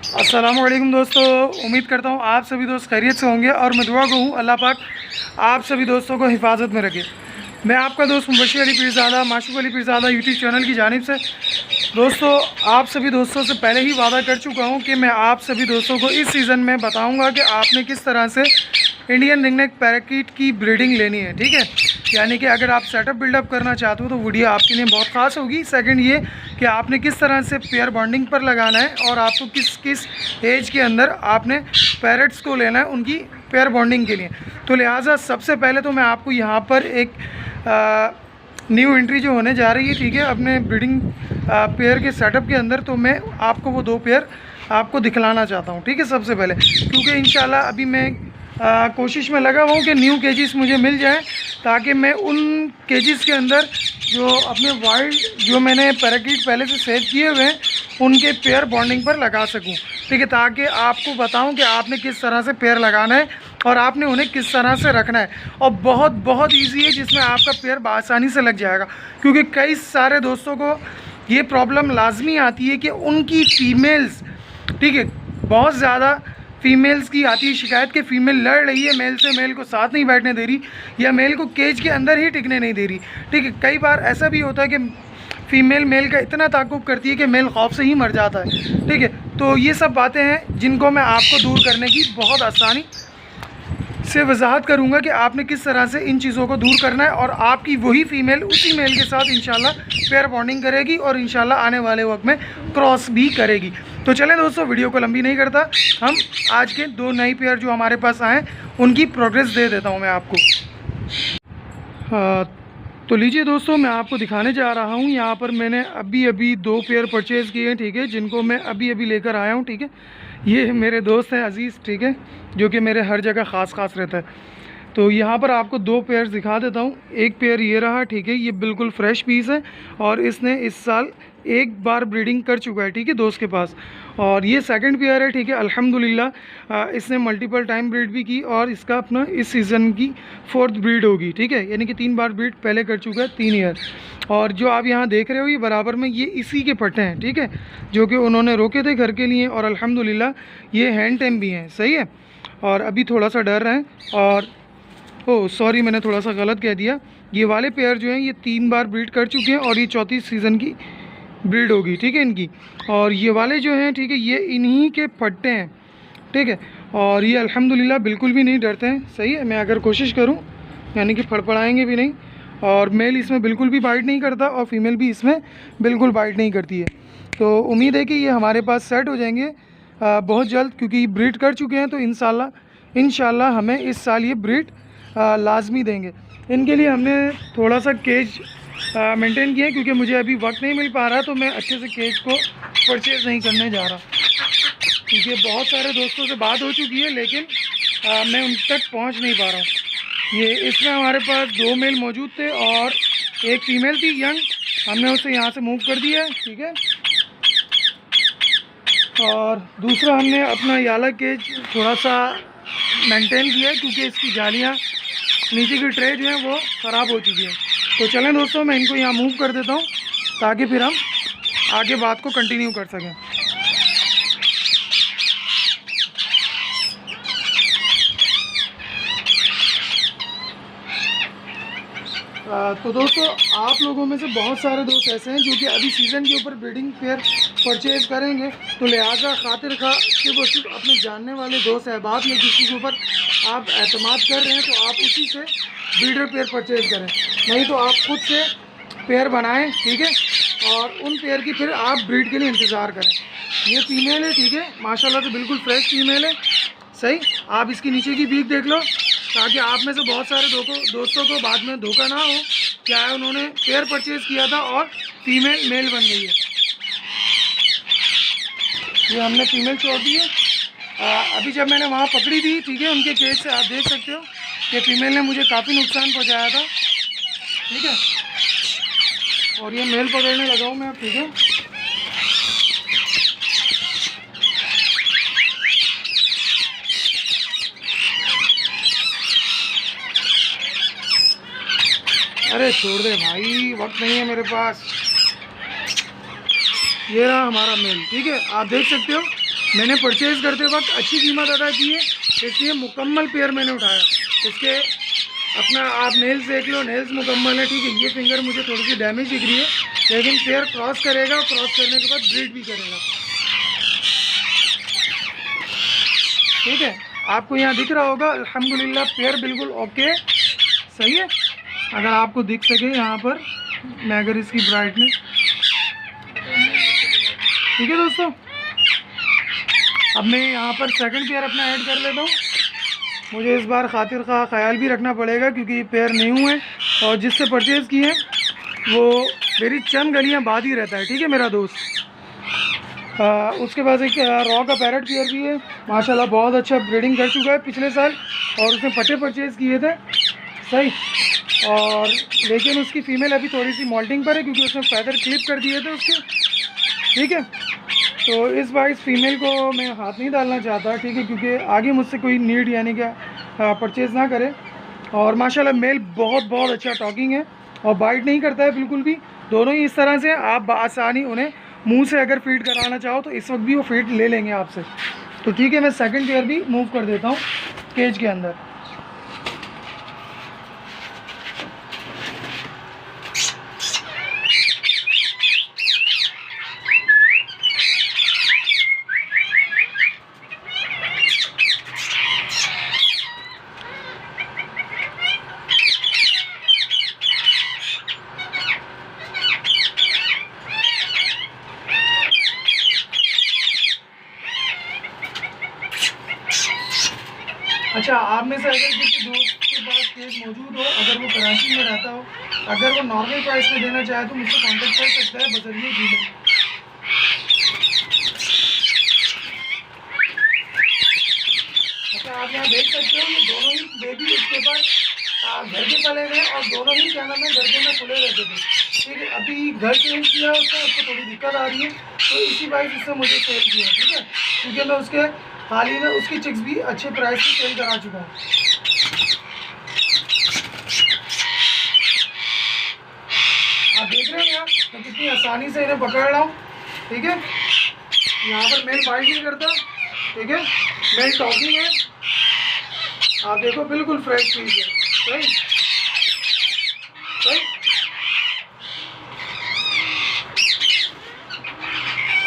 अस्सलाम वालेकुम दोस्तों, उम्मीद करता हूँ आप सभी दोस्त खैरियत से होंगे और मैं दुआ को हूँ अल्लाह पाक आप सभी दोस्तों को हिफाजत में रखे। मैं आपका दोस्त मुबशिर अली पीरज़ादा माशूक अली पीरज़ादा यूट्यूब चैनल की जानिब से दोस्तों आप सभी दोस्तों से पहले ही वादा कर चुका हूँ कि मैं आप सभी दोस्तों को इस सीज़न में बताऊँगा कि आपने किस तरह से इंडियन रिंगनेक पैराकीट की ब्रीडिंग लेनी है। ठीक है, यानी कि अगर आप सेटअप बिल्डअप करना चाहते हो तो वीडियो आपके लिए बहुत ख़ास होगी। सेकंड ये कि आपने किस तरह से पेयर बॉन्डिंग पर लगाना है और आपको किस किस एज के अंदर आपने पैरट्स को लेना है उनकी पेयर बॉन्डिंग के लिए। तो लिहाजा सबसे पहले तो मैं आपको यहाँ पर एक न्यू एंट्री जो होने जा रही है, ठीक है, अपने ब्रीडिंग पेयर के सेटअप के अंदर, तो मैं आपको वो 2 पेयर आपको दिखलाना चाहता हूँ। ठीक है, सबसे पहले क्योंकि इंशाल्लाह अभी मैं कोशिश में लगा हुआ हूँ कि न्यू केजेस मुझे मिल जाएं ताकि मैं उन केजेस के अंदर जो अपने वाइल्ड जो मैंने पैराकीट पहले से सेव किए हुए हैं उनके पेयर बॉन्डिंग पर लगा सकूं। ठीक है, ताकि आपको बताऊं कि आपने किस तरह से पेयर लगाना है और आपने उन्हें किस तरह से रखना है। और बहुत बहुत ईजी है जिसमें आपका पेयर आसानी से लग जाएगा, क्योंकि कई सारे दोस्तों को ये प्रॉब्लम लाजमी आती है कि उनकी फीमेल्स, ठीक है, बहुत ज़्यादा फीमेल्स की आती है शिकायत कि फ़ीमेल लड़ रही है मेल से, मेल को साथ नहीं बैठने दे रही या मेल को केज के अंदर ही टिकने नहीं दे रही। ठीक है, कई बार ऐसा भी होता है कि फ़ीमेल मेल का इतना ताक़ुब करती है कि मेल खौफ से ही मर जाता है। ठीक है, तो ये सब बातें हैं जिनको मैं आपको दूर करने की बहुत आसानी से वजाहत करूंगा कि आपने किस तरह से इन चीज़ों को दूर करना है और आपकी वही फ़ीमेल उसी मेल के साथ इंशाल्लाह पेयर बॉन्डिंग करेगी और इंशाल्लाह आने वाले वक्त में क्रॉस भी करेगी। तो चलें दोस्तों, वीडियो को लंबी नहीं करता, हम आज के 2 नई पेयर जो हमारे पास आए उनकी प्रोग्रेस दे देता हूँ मैं आपको। तो लीजिए दोस्तों, मैं आपको दिखाने जा रहा हूँ। यहाँ पर मैंने अभी 2 पेयर परचेज़ किए हैं, ठीक है, जिनको मैं अभी लेकर आया हूँ। ठीक है, ये मेरे दोस्त हैं अज़ीज़, ठीक है, जो कि मेरे हर जगह ख़ास रहता है। तो यहाँ पर आपको 2 पेयर्स दिखा देता हूँ। एक पेयर ये रहा, ठीक है, ये बिल्कुल फ्रेश पीस है और इसने इस साल एक बार ब्रीडिंग कर चुका है, ठीक है, दोस्त के पास। और ये सेकंड पेयर है, ठीक है, अल्हम्दुलिल्लाह इसने मल्टीपल टाइम ब्रीड भी की और इसका अपना इस सीज़न की 4th ब्रीड होगी। ठीक है, यानी कि 3 बार ब्रीड पहले कर चुका है, 3 ईयर। और जो आप यहाँ देख रहे हो ये बराबर में ये इसी के पट्टे हैं, ठीक है, जो कि उन्होंने रोके थे घर के लिए और अल्हम्दुलिल्लाह ये हैंड टेम भी हैं, सही है। और अभी थोड़ा सा डर रहे हैं और ओह सॉरी, मैंने थोड़ा सा गलत कह दिया। ये वाले पेयर जो हैं ये 3 बार ब्रीड कर चुके हैं और ये 4थी सीज़न की ब्रीड होगी, ठीक है, इनकी। और ये वाले जो हैं, ठीक है, ये इन्हीं के फट्टे हैं, ठीक है। और ये अल्हम्दुलिल्लाह बिल्कुल भी नहीं डरते हैं, सही है। मैं अगर कोशिश करूं यानी कि फड़फड़ाएंगे भी नहीं और मेल इसमें बिल्कुल भी बाइट नहीं करता और फीमेल भी इसमें बिल्कुल बाइट नहीं करती है। तो उम्मीद है कि ये हमारे पास सेट हो जाएंगे बहुत जल्द, क्योंकि ये ब्रीड कर चुके हैं। तो इंशाल्लाह हमें इस साल ये ब्रीड लाजमी देंगे। इनके लिए हमने थोड़ा सा केज मेंटेन किया है, क्योंकि मुझे अभी वक्त नहीं मिल पा रहा, तो मैं अच्छे से केज को परचेज़ नहीं करने जा रहा, क्योंकि बहुत सारे दोस्तों से बात हो चुकी है लेकिन मैं उन तक पहुंच नहीं पा रहा हूं। ये इसमें हमारे पास 2 मेल मौजूद थे और एक फ़ीमेल थी यंग, हमने उसे यहाँ से मूव कर दिया है, ठीक है। और दूसरा हमने अपना याला केज थोड़ा सा मेंटेन किया है, क्योंकि इसकी जालियाँ नीचे की ट्रे जो है वो ख़राब हो चुकी है। तो चलें दोस्तों, मैं इनको यहाँ मूव कर देता हूँ ताकि फिर हम आगे बात को कंटिन्यू कर सकें। तो दोस्तों, आप लोगों में से बहुत सारे दोस्त ऐसे हैं जो कि अभी सीज़न के ऊपर ब्रीडिंग पेयर परचेज़ करेंगे, तो लिहाजा खातिर खा सिर्फ और सिर्फ अपने जानने वाले दोस्त अहबाब में किसी के ऊपर आप एतमाद कर रहे हैं तो आप उसी से ब्रीडर पेयर परचेज़ करें, नहीं तो आप खुद से पेयर बनाएं, ठीक है, और उन पेयर की फिर आप ब्रीड के लिए इंतज़ार करें। ये फ़ीमेल है, ठीक है, माशाल्लाह से बिल्कुल फ्रेश फ़ीमेल है, सही। आप इसकी नीचे की बीक देख लो, ताकि आप में से बहुत सारे दोस्तों को बाद में धोखा ना हो, क्या है उन्होंने पेयर परचेज़ किया था और फीमेल मेल बन गई है। ये हमने फीमेल छोड़ दी है। अभी जब मैंने वहाँ पकड़ी थी, ठीक है, उनके केज से आप देख सकते हो कि फ़ीमेल ने मुझे काफ़ी नुकसान पहुँचाया था, ठीक है। और ये मेल पकड़ने लगा हूँ मैं, ठीक है। अरे छोड़ दे भाई, वक्त नहीं है मेरे पास। ये रहा हमारा मेल, ठीक है। आप देख सकते हो मैंने परचेज़ करते वक्त अच्छी कीमत अदा की है, इसलिए मुकम्मल पेयर मैंने उठाया। इसके अपना आप नेल्स देख लो, नेल्स मुकम्मल है, ठीक है। ये फिंगर मुझे थोड़ी सी डैमेज दिख रही है, लेकिन पेयर क्रॉस करेगा और क्रॉस करने के बाद ब्रीड भी करेगा, ठीक है। आपको यहाँ दिख रहा होगा अल्हम्दुलिल्लाह पेयर बिल्कुल ओके, सही है। अगर आपको दिख सके यहाँ पर, मैं अगर इसकी ब्राइटनेस, ठीक है दोस्तों। अब मैं यहाँ पर सेकंड पेयर अपना ऐड कर लेता हूँ। मुझे इस बार खातिर का ख्याल भी रखना पड़ेगा क्योंकि पेयर न्यू है और जिससे परचेज़ किए हैं वो मेरी चंद गलियाँ बाद ही रहता है, ठीक है मेरा दोस्त। उसके पास एक रॉ का पैरेट पेयर भी है, माशाल्लाह बहुत अच्छा ब्रीडिंग कर चुका है पिछले साल, और उसने पट्टे परचेज़ किए थे, सही। और लेकिन उसकी फ़ीमेल अभी थोड़ी सी मॉल्टिंग पर है क्योंकि उसने फैदर क्लिप कर दिए थे उसके, ठीक है। तो इस बार इस फीमेल को मैं हाथ नहीं डालना चाहता, ठीक है, क्योंकि आगे मुझसे कोई नीड यानी कि परचेज़ ना करे। और माशाल्लाह मेल बहुत अच्छा टॉकिंग है और बाइट नहीं करता है बिल्कुल भी। दोनों ही इस तरह से आप आसानी उन्हें मुंह से अगर फीड कराना चाहो तो इस वक्त भी वो फीड ले लेंगे आपसे। तो ठीक है, मैं सेकंड पेयर भी मूव कर देता हूँ केज के अंदर। अच्छा, आप में से अगर किसी दोस्त के पास केज मौजूद हो, अगर वो कराची में रहता हो, अगर वो नॉर्मल प्राइस में देना चाहे तो मुझसे कांटेक्ट कर सकता है बजरिए डीलर। अच्छा, आप यहाँ देख सकते हो ये दोनों ही बेबी इसके पास घर के पले गए और दोनों ही क्या नाम है घर के में खुले रहते थे, ठीक है। अभी घर चेंज किया उसको थोड़ी दिक्कत आ रही है, तो इसी वाइज इससे मुझे सेल किया, ठीक है, क्योंकि मैं उसके हाल ही में उसकी चिक्स भी अच्छे प्राइस पे सेल करा चुका हूँ। आप देख रहे हैं यहाँ मैं कितनी आसानी से इन्हें पकड़ रहा हूँ, ठीक है। यहाँ पर मेल बाइट नहीं करता, ठीक है, मेल टॉकिंग है। आप देखो बिल्कुल फ्रेश पीस है, सही सही।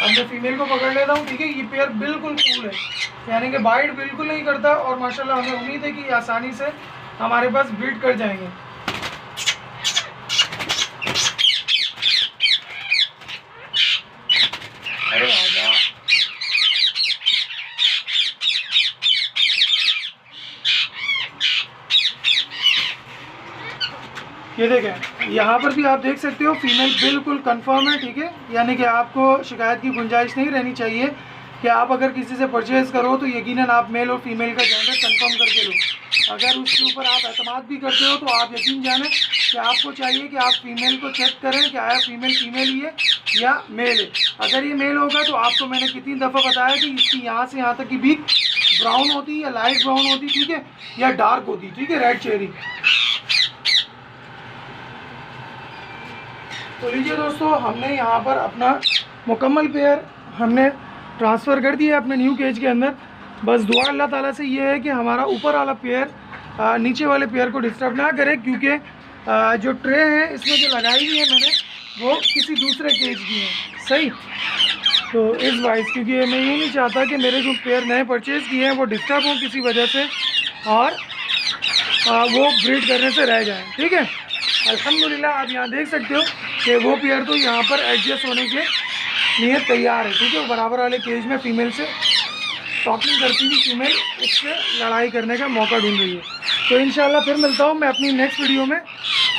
अब मैं फीमेल को पकड़ लेता हूँ, ठीक है। ये पेयर बिल्कुल कूल है, यानी कि बाइट बिल्कुल नहीं करता और माशाल्लाह हमें उम्मीद है कि आसानी से हमारे पास ब्रीड कर जाएंगे। अरे आजा, ये देखें यहाँ पर भी आप देख सकते हो फीमेल बिल्कुल कंफर्म है, ठीक है। यानी कि आपको शिकायत की गुंजाइश नहीं रहनी चाहिए कि आप अगर किसी से परचेज़ करो तो यकीनन आप मेल और फीमेल का जेंडर कंफर्म करके लो। अगर उसके ऊपर आप एतमाद भी करते हो तो आप यकीन जानें कि आपको चाहिए कि आप फीमेल को चेक करें कि आया फीमेल ही है या मेल है। अगर ये मेल होगा तो आपको मैंने कितनी दफ़ा बताया कि इसकी यहाँ से यहाँ तक की बीक ब्राउन होती या लाइट ब्राउन होती, ठीक है, या डार्क होती, ठीक है, रेड चेरी। तो लीजिए दोस्तों, हमने यहाँ पर अपना मुकम्मल पेयर हमने ट्रांसफ़र कर दिया अपने न्यू केज के अंदर। बस दुआ अल्लाह ताला से ये है कि हमारा ऊपर वाला पेयर नीचे वाले पेयर को डिस्टर्ब ना करे, क्योंकि जो ट्रे है इसमें जो लगाई हुई है मैंने वो किसी दूसरे केज की है, सही। तो इस वाइज क्योंकि मैं ये नहीं चाहता कि मेरे जो पेयर नए परचेज़ किए हैं वो डिस्टर्ब हों किसी वजह से और वो ब्रीड करने से रह जाएँ, ठीक है। अल्हम्दुलिल्लाह आप यहाँ देख सकते हो कि वो पेयर तो यहाँ पर एडजस्ट होने के लिए तैयार है, ठीक है। वो बराबर वाले केज में फ़ीमेल से टॉकिंग करती हुई फीमेल उससे लड़ाई करने का मौका ढूंढ रही है। तो इंशाल्लाह फिर मिलता हूँ मैं अपनी नेक्स्ट वीडियो में।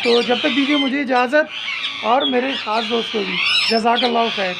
तो जब तक दीजिए मुझे इजाज़त और मेरे ख़ास दोस्त को भी। जज़ाकल्लाहु खैर।